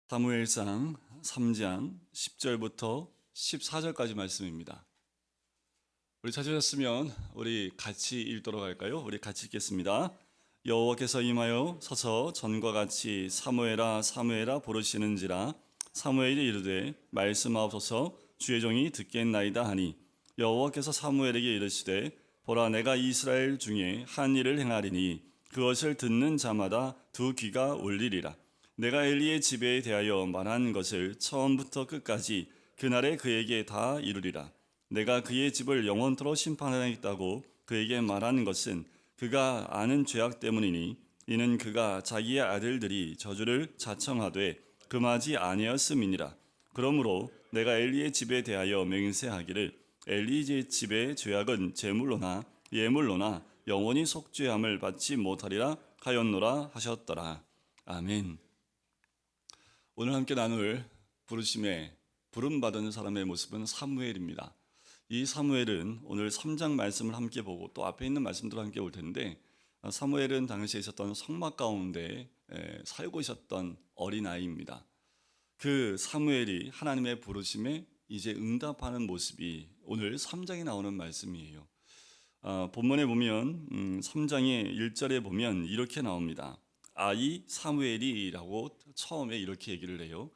사무엘상 3장 10절부터 14절까지 말씀입니다. 우리 찾으셨으면 우리 같이 읽도록 할까요? 우리 같이 읽겠습니다. 여호와께서 임하여 서서 전과 같이 사무엘아 사무엘아 부르시는지라 사무엘이 이르되 말씀하옵소서 주의 종이 듣겠나이다 하니 여호와께서 사무엘에게 이르시되 보라 내가 이스라엘 중에 한 일을 행하리니 그것을 듣는 자마다 두 귀가 울리리라. 내가 엘리의 집에 대하여 말한 것을 처음부터 끝까지 그날에 그에게 다 이루리라. 내가 그의 집을 영원토록 심판하겠다고 그에게 말하는 것은 그가 아는 죄악 때문이니 이는 그가 자기의 아들들이 저주를 자청하되 금하지 아니었음이니라. 그러므로 내가 엘리의 집에 대하여 맹세하기를 엘리의 집의 죄악은 제물로나 예물로나 영원히 속죄함을 받지 못하리라 하였노라 하셨더라. 아멘. 오늘 함께 나눌 부르심에 부름받은 사람의 모습은 사무엘입니다. 이 사무엘은 오늘 3장 말씀을 함께 보고 또 앞에 있는 말씀들을 함께 볼 텐데, 사무엘은 당시에 있었던 성막 가운데 살고 있었던 어린아이입니다. 그 사무엘이 하나님의 부르심에 이제 응답하는 모습이 오늘 3장에 나오는 말씀이에요. 본문에 보면 3장의 1절에 보면 이렇게 나옵니다. 아이 사무엘이라고 처음에 이렇게 얘기를 해요.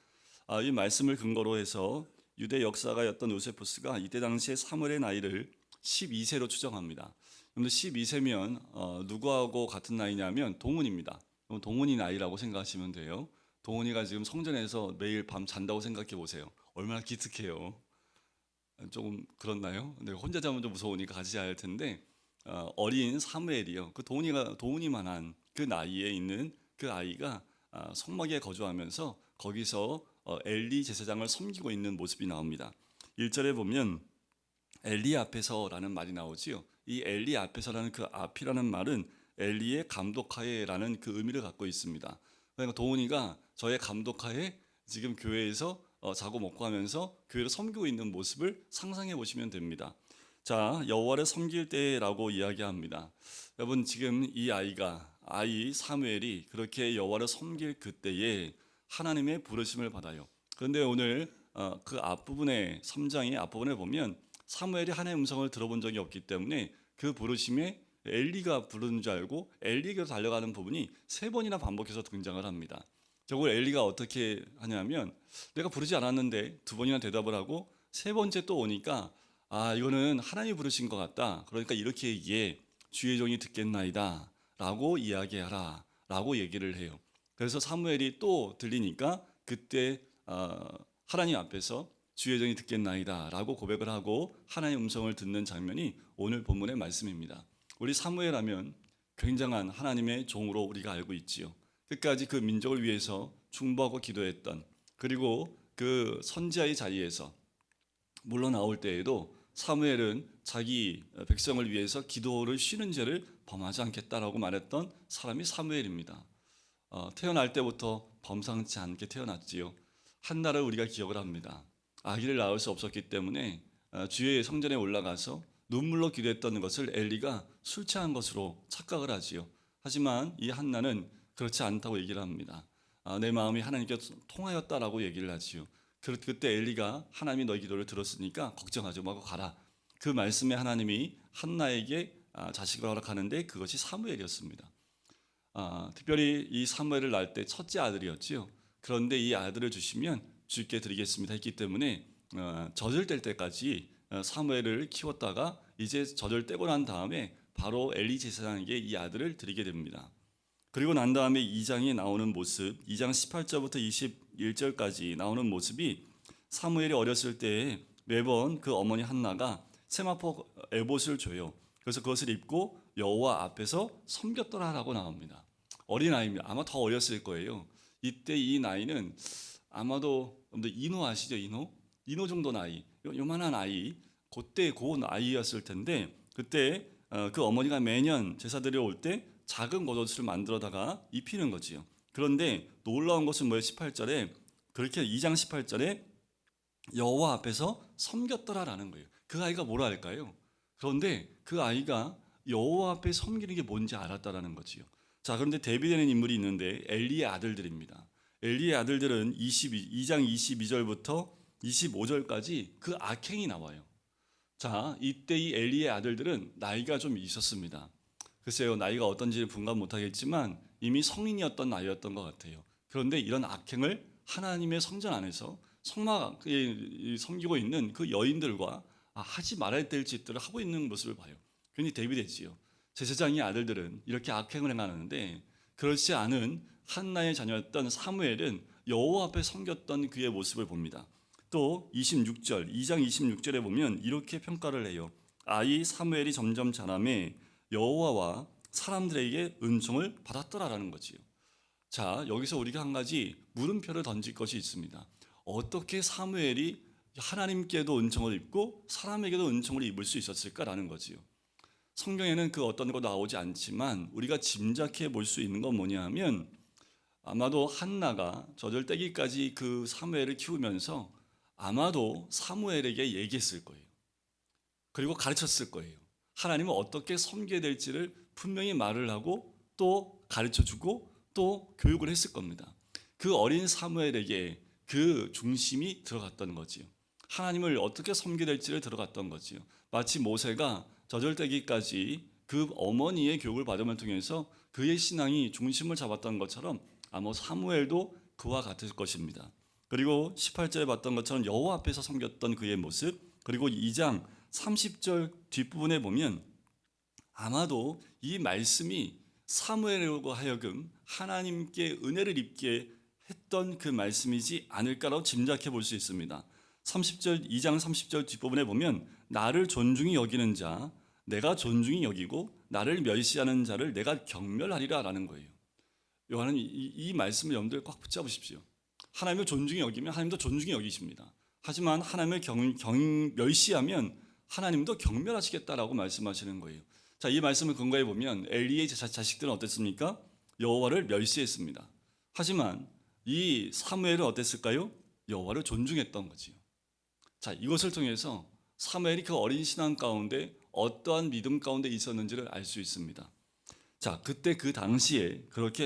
이 말씀을 근거로 해서 유대 역사가였던 요세푸스가 이때 당시에 사무엘의 나이를 12세로 추정합니다. 그런데 12세면 누구하고 같은 나이냐면 동훈입니다. 동훈이 나이라고 생각하시면 돼요. 동훈이가 지금 성전에서 매일 밤 잔다고 생각해 보세요. 얼마나 기특해요. 조금 그렇나요? 근데 혼자 자면 좀 무서우니까 같이 자야 할 텐데, 어린 사무엘이요. 그 동훈이만한 그 나이에 있는 그 아이가 성막에 거주하면서 거기서 엘리 제사장을 섬기고 있는 모습이 나옵니다. 1절에 보면 엘리 앞에서라는 말이 나오지요. 이 엘리 앞에서라는 그 앞이라는 말은 엘리의 감독하에라는 그 의미를 갖고 있습니다. 그러니까 동훈이가 저의 감독하에 지금 교회에서 자고 먹고 하면서 교회를 섬기고 있는 모습을 상상해 보시면 됩니다. 자, 여호와를 섬길 때라고 이야기합니다. 여러분, 지금 이 아이 사무엘이 그렇게 여호와를 섬길 그때에 하나님의 부르심을 받아요. 그런데 오늘 그 앞부분에 3장의 앞부분에 보면 사무엘이 하나님의 음성을 들어본 적이 없기 때문에 그 부르심에 엘리가 부르는 줄 알고 엘리에게로 달려가는 부분이 3번이나 반복해서 등장을 합니다. 결국 엘리가 어떻게 하냐면 내가 부르지 않았는데 2번이나 대답을 하고 3번째 또 오니까 이거는 하나님이 부르신 것 같다. 그러니까 이렇게 얘기해. 주의 종이 듣겠나이다 라고 이야기하라 라고 얘기를 해요. 그래서 사무엘이 또 들리니까 그때 하나님 앞에서 주의 종이 듣겠나이다 라고 고백을 하고 하나님의 음성을 듣는 장면이 오늘 본문의 말씀입니다. 우리 사무엘 하면 굉장한 하나님의 종으로 우리가 알고 있지요. 끝까지 그 민족을 위해서 중보하고 기도했던, 그리고 그 선지자의 자리에서 물러나올 때에도 사무엘은 자기 백성을 위해서 기도를 쉬는 죄를 범하지 않겠다라고 말했던 사람이 사무엘입니다. 태어날 때부터 범상치 않게 태어났지요. 한날을 우리가 기억을 합니다. 아기를 낳을 수 없었기 때문에 주의 성전에 올라가서 눈물로 기도했던 것을 엘리가 술 취한 것으로 착각을 하지요. 하지만 이 한나는 그렇지 않다고 얘기를 합니다. 내 마음이 하나님께 통하였다라고 얘기를 하지요. 그때 엘리가 하나님이 너희 기도를 들었으니까 걱정하지 말고 가라. 그 말씀에 하나님이 한나에게 자식을 허락하는데 그것이 사무엘이었습니다. 특별히 이 사무엘을 낳을 때 첫째 아들이었지요. 그런데 이 아들을 주시면 주께 드리겠습니다 했기 때문에 젖을 뗄 때까지 사무엘을 키웠다가 이제 젖을 떼고 난 다음에 바로 엘리 제사장에게 이 아들을 드리게 됩니다. 그리고 난 다음에 2장에 나오는 모습, 2장 18절부터 21절까지 나오는 모습이 사무엘이 어렸을 때 매번 그 어머니 한나가 세마포 에봇을 줘요. 그래서 그것을 입고 여호와 앞에서 섬겼더라라고 나옵니다. 어린아이입니다. 아마 더 어렸을 거예요. 이때 이 나이는 아마도 이노 아시죠? 이노 정도 나이, 요만한 아이, 그때 그 나이였을 텐데, 그때 그 어머니가 매년 제사드려 올 때 작은 겉옷을 만들어다가 입히는 거지요. 그런데 놀라운 것은 뭐예요? 18절에 그렇게 2장 18절에 여호와 앞에서 섬겼더라라는 거예요. 그 아이가 뭐라 할까요? 그런데 그 아이가 여호와 앞에 섬기는 게 뭔지 알았다라는 거지요. 자, 그런데 대비되는 인물이 있는데 엘리의 아들들입니다. 엘리의 아들들은 2장 22절부터 25절까지 그 악행이 나와요. 자, 이때 이 엘리의 아들들은 나이가 좀 있었습니다. 글쎄요, 나이가 어떤지 분간 못하겠지만 이미 성인이었던 나이였던 것 같아요. 그런데 이런 악행을 하나님의 성전 안에서 섬기고 있는 그 여인들과 하지 말아야 될 짓들을 하고 있는 모습을 봐요. 괜히 대비되지요. 제사장의 아들들은 이렇게 악행을 행하는데 그렇지 않은 한나의 자녀였던 사무엘은 여호와 앞에 섬겼던 그의 모습을 봅니다. 또 26절, 2장 26절에 보면 이렇게 평가를 해요. 아이 사무엘이 점점 자라매 여호와와 사람들에게 은총을 받았더라라는 거지요. 자, 여기서 우리가 한 가지 물음표를 던질 것이 있습니다. 어떻게 사무엘이 하나님께도 은총을 입고 사람에게도 은총을 입을 수 있었을까라는 거지요. 성경에는 그 어떤 거 나오지 않지만 우리가 짐작해 볼 수 있는 건 뭐냐 하면 아마도 한나가 젖을 떼기까지 그 사무엘을 키우면서 아마도 사무엘에게 얘기했을 거예요. 그리고 가르쳤을 거예요. 하나님은 어떻게 섬겨야 될지를 분명히 말을 하고 또 가르쳐주고 또 교육을 했을 겁니다. 그 어린 사무엘에게 그 중심이 들어갔던 거지요. 하나님을 어떻게 섬겨야 될지를 들어갔던 거지요. 마치 모세가 젖을떼기까지 그 어머니의 교육을 받음을 통해서 그의 신앙이 중심을 잡았던 것처럼 아마 사무엘도 그와 같을 것입니다. 그리고 18절에 봤던 것처럼 여호와 앞에서 섬겼던 그의 모습, 그리고 2장 30절 뒷부분에 보면 아마도 이 말씀이 사무엘로 하여금 하나님께 은혜를 입게 했던 그 말씀이지 않을까라고 짐작해 볼 수 있습니다. 30절 2장 30절 뒷부분에 보면 나를 존중히 여기는 자 내가 존중히 여기고 나를 멸시하는 자를 내가 경멸하리라라는 거예요. 요한은 이 말씀을 염두에 꽉 붙잡으십시오. 하나님을 존중히 여기면 하나님도 존중히 여기십니다. 하지만 하나님을 멸시하면 하나님도 경멸하시겠다라고 말씀하시는 거예요. 자, 이 말씀을 근거해 보면 엘리의 자식들은 어땠습니까? 여호와를 멸시했습니다. 하지만 이 사무엘은 어땠을까요? 여호와를 존중했던 거지요. 자, 이것을 통해서 사무엘이 그 어린 신앙 가운데 어떠한 믿음 가운데 있었는지를 알 수 있습니다. 자, 그때 그 당시에 그렇게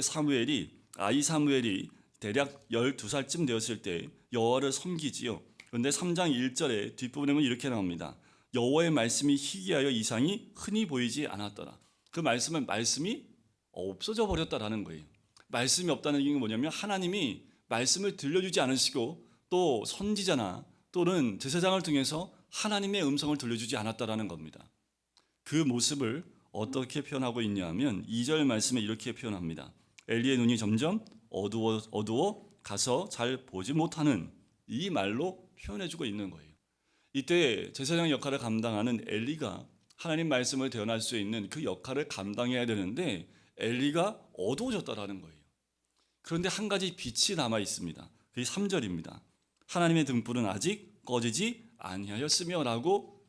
아이 사무엘이 대략 12살쯤 되었을 때 여호와를 섬기지요. 그런데 3장 1절에 뒷부분에 보면 이렇게 나옵니다. 여호와의 말씀이 희귀하여 이상이 흔히 보이지 않았더라. 그 말씀이 없어져 버렸다라는 거예요. 말씀이 없다는 얘기는 뭐냐면 하나님이 말씀을 들려주지 않으시고 또 선지자나 또는 제사장을 통해서 하나님의 음성을 들려주지 않았다라는 겁니다. 그 모습을 어떻게 표현하고 있냐면 2절 말씀에 이렇게 표현합니다. 엘리의 눈이 점점 어두워 가서 잘 보지 못하는 이 말로 표현해주고 있는 거예요. 이때 제사장 역할을 감당하는 엘리가 하나님 말씀을 대언할 수 있는 그 역할을 감당해야 되는데 엘리가 어두워졌다라는 거예요. 그런데 한 가지 빛이 남아 있습니다. 그게 3절입니다. 하나님의 등불은 아직 꺼지지 아니하였으며라고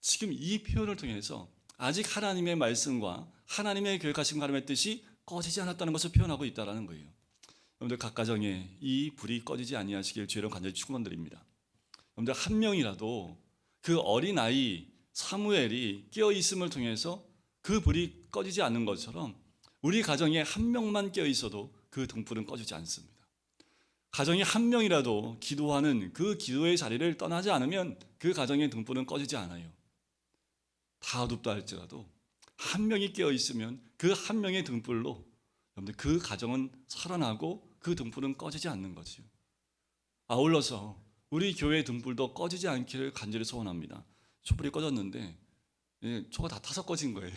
지금 이 표현을 통해서 아직 하나님의 말씀과 하나님의 계획하신 하나님의 뜻이 꺼지지 않았다는 것을 표현하고 있다는 거예요. 여러분들 각 가정에 이 불이 꺼지지 아니하시길 주의로 간절히 축원드립니다. 여러분들 한 명이라도 그 어린아이 사무엘이 깨어있음을 통해서 그 불이 꺼지지 않는 것처럼 우리 가정에 한 명만 깨어있어도 그 등불은 꺼지지 않습니다. 가정에 한 명이라도 기도하는 그 기도의 자리를 떠나지 않으면 그 가정의 등불은 꺼지지 않아요. 다 어둡다 할지라도 한 명이 깨어있으면 그 한 명의 등불로 여러분들 그 가정은 살아나고 그 등불은 꺼지지 않는 거지요. 아울러서 우리 교회의 등불도 꺼지지 않기를 간절히 소원합니다. 촛불이 꺼졌는데 초가 다 타서 꺼진 거예요.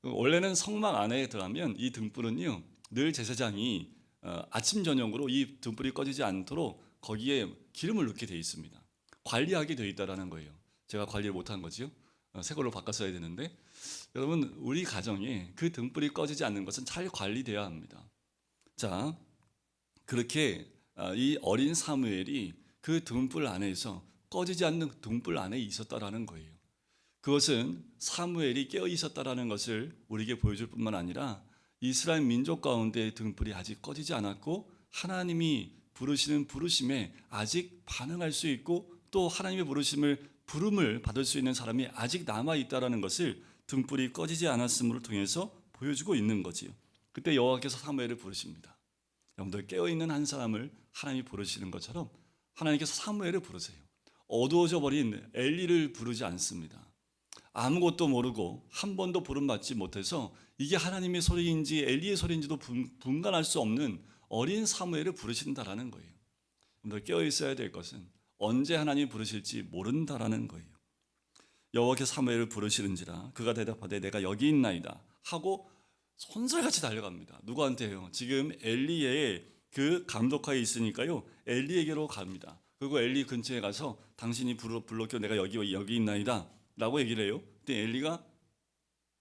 원래는 성막 안에 들어가면 이 등불은요 늘 제사장이 아침 저녁으로 이 등불이 꺼지지 않도록 거기에 기름을 넣게 되어 있습니다. 관리하게 되어 있다라는 거예요. 제가 관리를 못한 거지요. 새 걸로 바꿨어야 되는데 여러분 우리 가정에 그 등불이 꺼지지 않는 것은 잘 관리되어야 합니다. 자, 그렇게 이 어린 사무엘이 그 등불 안에서 꺼지지 않는 등불 안에 있었다라는 거예요. 그것은 사무엘이 깨어 있었다라는 것을 우리에게 보여줄 뿐만 아니라 이스라엘 민족 가운데 등불이 아직 꺼지지 않았고 하나님이 부르시는 부르심에 아직 반응할 수 있고 또 하나님의 부름을 받을 수 있는 사람이 아직 남아 있다라는 것을 등불이 꺼지지 않았음을 통해서 보여주고 있는 거지요. 그때 여호와께서 사무엘을 부르십니다. 여러분들 깨어있는 한 사람을 하나님이 부르시는 것처럼 하나님께서 사무엘을 부르세요. 어두워져 버린 엘리를 부르지 않습니다. 아무것도 모르고 한 번도 부름받지 못해서 이게 하나님의 소리인지 엘리의 소리인지도 분간할 수 없는 어린 사무엘을 부르신다라는 거예요. 여러분들 깨어 있어야 될 것은 언제 하나님이 부르실지 모른다라는 거예요. 여호와께서 사무엘을 부르시는지라 그가 대답하되 내가 여기 있나이다 하고 손살같이 달려갑니다. 누구한테요? 지금 엘리의 그 감독하에 있으니까요. 엘리에게로 갑니다. 그리고 엘리 근처에 가서 당신이 불렀기로 내가 여기 있나이다 라고 얘기를 해요. 근데 엘리가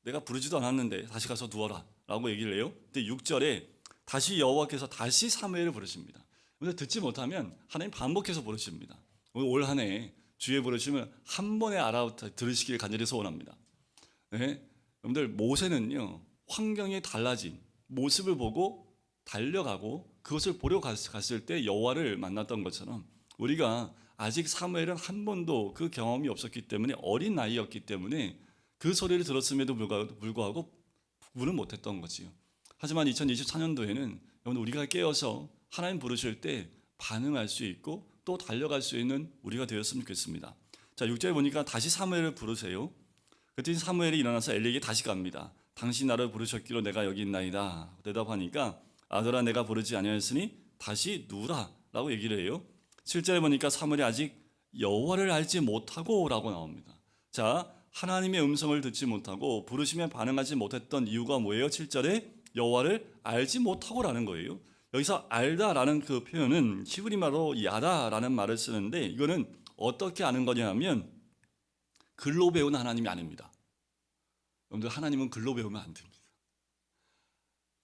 내가 부르지도 않았는데 다시 가서 누워라 라고 얘기를 해요. 근데 6절에 다시 여호와께서 다시 사무엘을 부르십니다. 근데 듣지 못하면 하나님 반복해서 부르십니다. 올 한 해 주의 부르심을 한 번에 알아들으시길 간절히 소원합니다. 네? 여러분들 모세는요. 환경이 달라진 모습을 보고 달려가고 그것을 보려 갔을 때 여호와를 만났던 것처럼 우리가 아직 사무엘은 한 번도 그 경험이 없었기 때문에 어린 나이였기 때문에 그 소리를 들었음에도 불구하고 구분을 못했던 거지요. 하지만 2024년도에는 우리가 깨어서 하나님 부르실 때 반응할 수 있고 또 달려갈 수 있는 우리가 되었으면 좋겠습니다. 자, 6절에 보니까 다시 사무엘을 부르세요. 그랬더니 사무엘이 일어나서 엘리에게 다시 갑니다. 당신 나를 부르셨기로 내가 여기 있나이다. 대답하니까 아들아 내가 부르지 아니하였으니 다시 누우라 라고 얘기를 해요. 7절에 보니까 사무엘이 아직 여호와를 알지 못하고 라고 나옵니다. 자, 하나님의 음성을 듣지 못하고 부르심에 반응하지 못했던 이유가 뭐예요? 7절에 여호와를 알지 못하고라는 거예요. 여기서 알다라는 그 표현은 히브리말로 야다라는 말을 쓰는데 이거는 어떻게 아는 거냐 하면 글로 배운 하나님이 아닙니다. 여러분들 하나님은 글로 배우면 안 됩니다.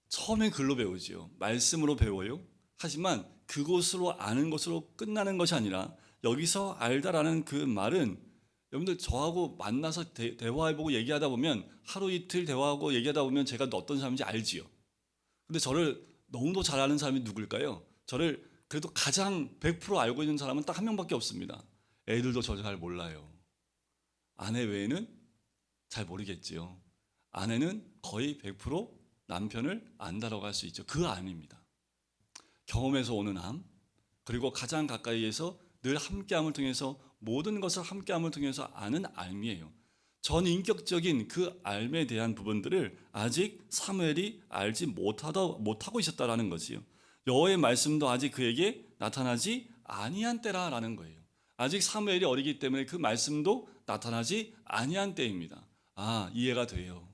처음엔 글로 배우지요. 말씀으로 배워요. 하지만 그것으로 아는 것으로 끝나는 것이 아니라 여기서 알다라는 그 말은 여러분들 저하고 만나서 대화해보고 얘기하다 보면 하루 이틀 대화하고 얘기하다 보면 제가 어떤 사람인지 알지요. 근데 저를 너무도 잘 아는 사람이 누굴까요? 저를 그래도 가장 100% 알고 있는 사람은 딱 한 명밖에 없습니다. 애들도 저 잘 몰라요. 아내 외에는 잘 모르겠지요. 아내는 거의 100% 남편을 안다라고 할 수 있죠. 그 암입니다. 경험에서 오는 암, 그리고 가장 가까이에서 늘 함께함을 통해서 모든 것을 함께함을 통해서 아는 알미예요. 전인격적인 그 알에 대한 부분들을 아직 사무엘이 알지 못하고 있었다라는 거지요. 여호와의 말씀도 아직 그에게 나타나지 아니한 때라라는 거예요. 아직 사무엘이 어리기 때문에 그 말씀도 나타나지 아니한 때입니다. 아, 이해가 돼요.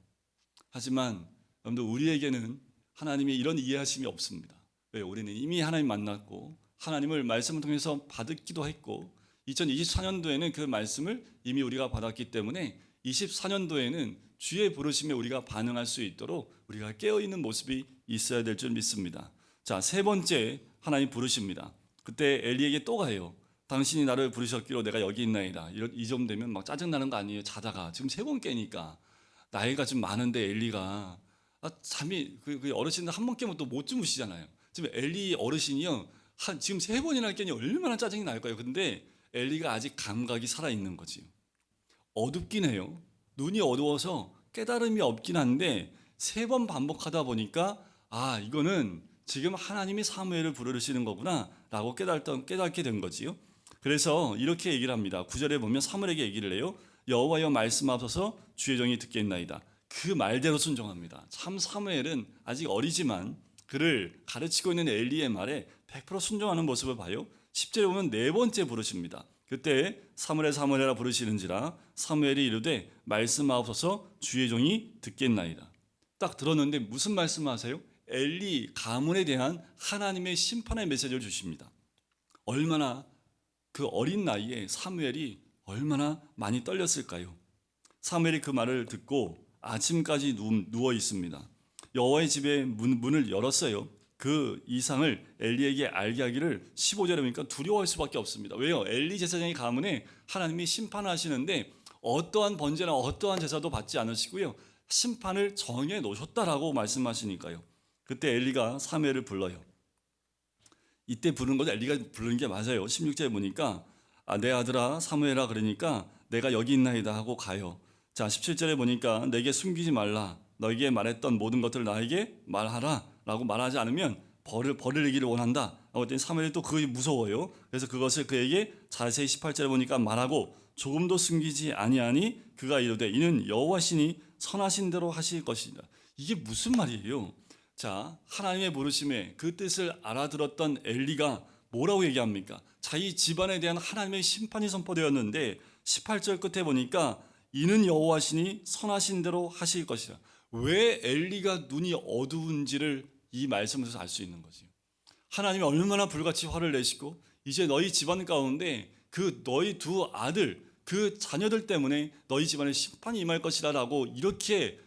하지만 여러분들 우리에게는 하나님이 이런 이해하심이 없습니다. 왜? 우리는 이미 하나님 만났고 하나님을 말씀을 통해서 받기도 했고 2024년도에는 그 말씀을 이미 우리가 받았기 때문에 24년도에는 주의 부르심에 우리가 반응할 수 있도록 우리가 깨어있는 모습이 있어야 될 줄 믿습니다. 자, 세 번째 하나님 부르십니다. 그때 엘리에게 또 가요. 당신이 나를 부르셨기로 내가 여기 있나이다. 이 점 되면 막 짜증나는 거 아니에요? 자다가 지금 세 번 깨니까 나이가 좀 많은데 엘리가 잠이 그 어르신들 한 번 깨면 또 못 주무시잖아요. 지금 엘리 어르신이요 지금 세 번이나 깨니 얼마나 짜증이 날까요? 근데 엘리가 아직 감각이 살아있는 거지요. 어둡긴 해요. 눈이 어두워서 깨달음이 없긴 한데 세 번 반복하다 보니까 아, 이거는 지금 하나님이 사무엘을 부르시는 거구나 라고 깨닫게 된 거지요. 그래서 이렇게 얘기를 합니다. 9절에 보면 사무엘에게 얘기를 해요. 여호와여 말씀하소서 주의 종이 듣겠나이다. 그 말대로 순종합니다. 참 사무엘은 아직 어리지만 그를 가르치고 있는 엘리의 말에 100% 순종하는 모습을 봐요. 10절에 보면 네 번째 부르십니다. 그때 사무엘아 부르시는지라 사무엘이 이르되 말씀하옵소서 주의 종이 듣겠나이다. 딱 들었는데 무슨 말씀하세요? 엘리 가문에 대한 하나님의 심판의 메시지를 주십니다. 얼마나 그 어린 나이에 사무엘이 얼마나 많이 떨렸을까요? 사무엘이 그 말을 듣고 아침까지 누워 있습니다. 여호와의 집에 문을 열었어요. 그 이상을 엘리에게 알게 하기를 15절에 보니까 두려워할 수밖에 없습니다. 왜요? 엘리 제사장의 가문에 하나님이 심판하시는데 어떠한 번제나 어떠한 제사도 받지 않으시고요. 심판을 정해 놓으셨다라고 말씀하시니까요. 그때 엘리가 사무엘을 불러요. 이때 부른 것도 엘리가 부르는 게 맞아요. 16절에 보니까 내 아들아 사무엘아 그러니까 내가 여기 있나이다 하고 가요. 자, 17절에 보니까 내게 숨기지 말라. 너에게 말했던 모든 것들을 나에게 말하라 라고 말하지 않으면 버리기를 원한다. 어떤 사무엘이 또 그것이 무서워요. 그래서 그것을 그에게 자세히 18절에 보니까 말하고 조금도 숨기지 아니하니 그가 이르되 이는 여호와 신이 선하신 대로 하실 것이다. 이게 무슨 말이에요? 자, 하나님의 부르심에 그 뜻을 알아들었던 엘리가 뭐라고 얘기합니까? 자기 집안에 대한 하나님의 심판이 선포되었는데 18절 끝에 보니까 이는 여호와 신이 선하신 대로 하실 것이다. 왜 엘리가 눈이 어두운지를 이 말씀에서 알 수 있는 거지. 하나님이 얼마나 불같이 화를 내시고 이제 너희 집안 가운데 그 너희 두 아들 그 자녀들 때문에 너희 집안에 심판이 임할 것이라고 이렇게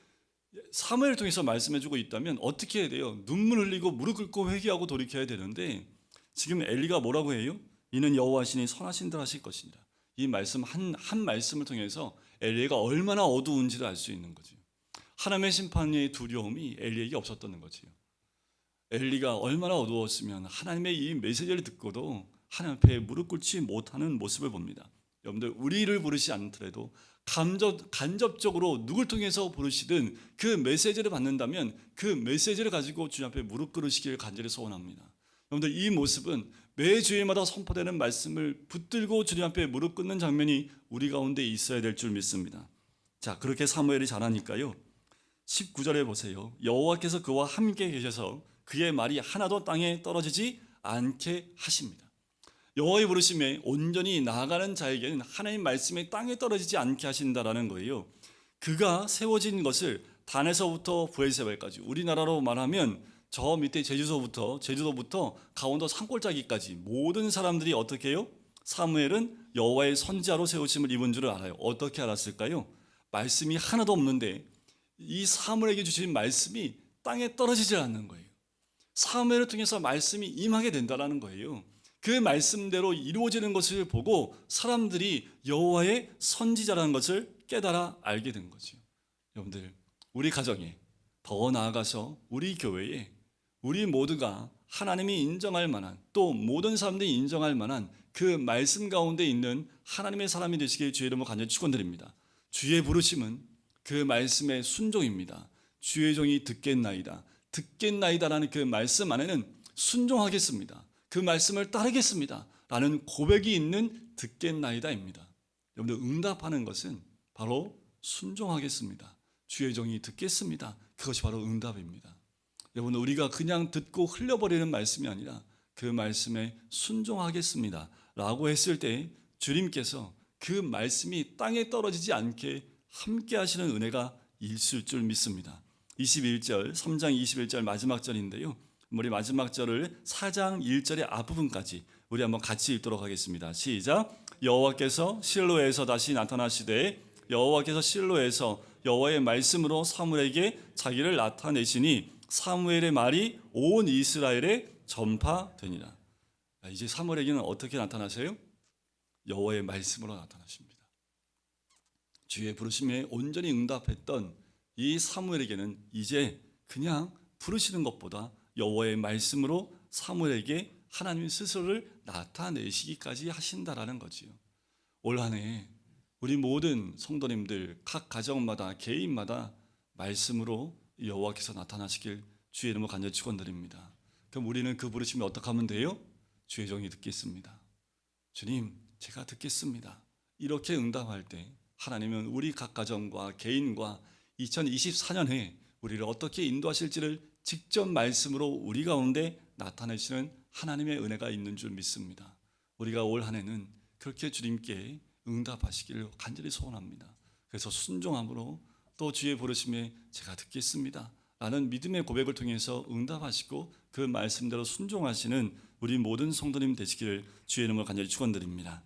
사무엘을 통해서 말씀해주고 있다면 어떻게 해야 돼요? 눈물 흘리고 무릎 꿇고 회개하고 돌이켜야 되는데 지금 엘리가 뭐라고 해요? 이는 여호와 신이 선하신 대로 하실 것이니라. 이 말씀 한 말씀을 통해서 엘리가 얼마나 어두운지를 알 수 있는 거죠. 하나님의 심판의 두려움이 엘리에게 없었다는 거지요. 엘리가 얼마나 어두웠으면 하나님의 이 메시지를 듣고도 하나님 앞에 무릎 꿇지 못하는 모습을 봅니다. 여러분들 우리를 부르시지 않더라도 간접적으로 누굴 통해서 부르시든 그 메시지를 받는다면 그 메시지를 가지고 주님 앞에 무릎 꿇으시길 간절히 소원합니다. 여러분들 이 모습은 매 주일마다 선포되는 말씀을 붙들고 주님 앞에 무릎 꿇는 장면이 우리 가운데 있어야 될 줄 믿습니다. 자, 그렇게 사무엘이 잘하니까요. 19절에 보세요. 여호와께서 그와 함께 계셔서 그의 말이 하나도 땅에 떨어지지 않게 하십니다. 여호와의 부르심에 온전히 나아가는 자에게는 하나님 말씀이 땅에 떨어지지 않게 하신다라는 거예요. 그가 세워진 것을 단에서부터 브엘세바까지, 우리나라로 말하면 저 밑에 제주도부터 강원도 산골짜기까지 모든 사람들이 어떻게 해요? 사무엘은 여호와의 선지자로 세우심을 입은 줄을 알아요. 어떻게 알았을까요? 말씀이 하나도 없는데 이 사무엘에게 주신 말씀이 땅에 떨어지지 않는 거예요. 사무엘을 통해서 말씀이 임하게 된다는 거예요. 그 말씀대로 이루어지는 것을 보고 사람들이 여호와의 선지자라는 것을 깨달아 알게 된 거죠. 여러분들, 우리 가정에, 더 나아가서 우리 교회에 우리 모두가 하나님이 인정할 만한, 또 모든 사람들이 인정할 만한 그 말씀 가운데 있는 하나님의 사람이 되시길 주의 이름으로 간절히 축원드립니다. 주의 부르심은 그 말씀의 순종입니다. 주의 종이 듣겠나이다라는 그 말씀 안에는 순종하겠습니다. 그 말씀을 따르겠습니다 라는 고백이 있는 듣겠나이다입니다. 여러분들, 응답하는 것은 바로 순종하겠습니다. 주의 종이 듣겠습니다. 그것이 바로 응답입니다. 여러분, 우리가 그냥 듣고 흘려버리는 말씀이 아니라 그 말씀에 순종하겠습니다 라고 했을 때 주님께서 그 말씀이 땅에 떨어지지 않게 함께 하시는 은혜가 있을 줄 믿습니다. 21절, 3장 21절 마지막 절인데요. 우리 마지막 절을 4장 1절의 앞부분까지 우리 한번 같이 읽도록 하겠습니다. 시작. 여호와께서 실로에서 다시 나타나시되 여호와께서 실로에서 여호와의 말씀으로 사무엘에게 자기를 나타내시니 사무엘의 말이 온 이스라엘에 전파되니라. 이제 사무엘에게는 어떻게 나타나세요? 여호와의 말씀으로 나타나십니다. 주의 부르심에 온전히 응답했던 이 사무엘에게는 이제 그냥 부르시는 것보다 여호와의 말씀으로 사무엘에게 하나님 스스로를 나타내시기까지 하신다라는 거지요. 올 한 해 우리 모든 성도님들 각 가정마다 개인마다 말씀으로 여호와께서 나타나시길 주의 이름으로 간절히 축원드립니다. 그럼 우리는 그 부르심을 어떻게 하면 돼요? 주의 종이 듣겠습니다. 주님, 제가 듣겠습니다. 이렇게 응답할 때 하나님은 우리 각 가정과 개인과 2024년에 우리를 어떻게 인도하실지를 직접 말씀으로 우리 가운데 나타내시는 하나님의 은혜가 있는 줄 믿습니다. 우리가 올 한 해는 그렇게 주님께 응답하시기를 간절히 소원합니다. 그래서 순종함으로 또 주의 부르심에 제가 듣겠습니다 라는 믿음의 고백을 통해서 응답하시고 그 말씀대로 순종하시는 우리 모든 성도님 되시기를 주의 이름으로 간절히 축원드립니다.